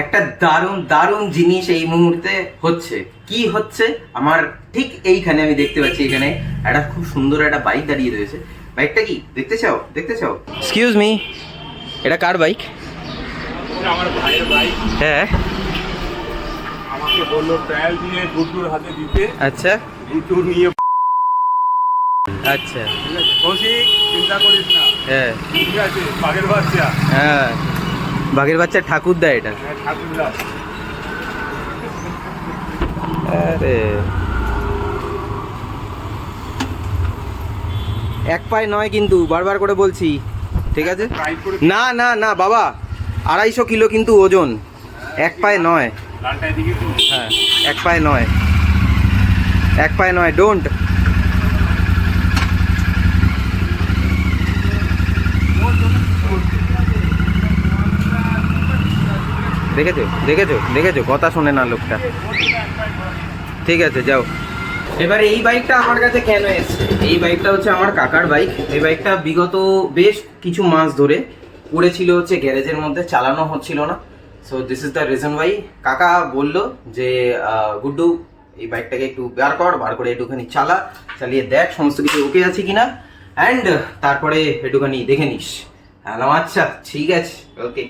একটা দারুণ দারুণ জিনিস এই মুহূর্তে হচ্ছে। কি হচ্ছে আমার ঠিক এইখানে আমি দেখতে পাচ্ছি, এখানে একটা খুব সুন্দর একটা বাইক দাঁড়িয়ে রয়েছে। বাইকটা কি দেখতে চাও? এক্সকিউজ মি, এটা কার বাইক? আমার ভাইয়ের বাইক। হ্যাঁ, আমাকে বললো ট্রায়াল দিয়ে গুড্ডুর হাতে দিতে। আচ্ছা গুড্ডু নিয়ে আচ্ছা, ঠিক আছে কৌশিক, চিন্তা করিস না। হ্যাঁ ঠিক আছে, বাঘের বাচ্চা। হ্যাঁ, বাঘের বাচ্চা ঠাকুরদা এটা। হ্যাঁ, ঠাকুরদা। আরে এক পায়ে নয় কিন্তু, বারবার করে বলছি, ঠিক আছে? ট্রাই করে না না না বাবা, 250 কিলো কিন্তু ওজন, এক পায়ে নয়। লালটা এদিকে তো। হ্যাঁ, এক পায়ে নয়, ডোন্ট। দেখেছো কথা শোনে না লোকটা। ঠিক আছে, যাও। এবার এই বাইকটা আমার কাছে কেন এসছে? এই বাইকটা হচ্ছে আমার কাকার বাইক। এই বাইকটা বিগত বেশ কিছু মাস ধরে পড়েছিল হচ্ছে গ্যারেজের মধ্যে, চালানো হচ্ছিল না। So this is the reason why. কাকা বললো যে গুড্ডু এই বাইকটাকে একটু বার করে একটুখানি চালিয়ে দেখ সমস্ত কিছু ওকে আছে কিনা, অ্যান্ড তারপরে একটুখানি দেখে নিস। আচ্ছা ঠিক আছে, ওকে।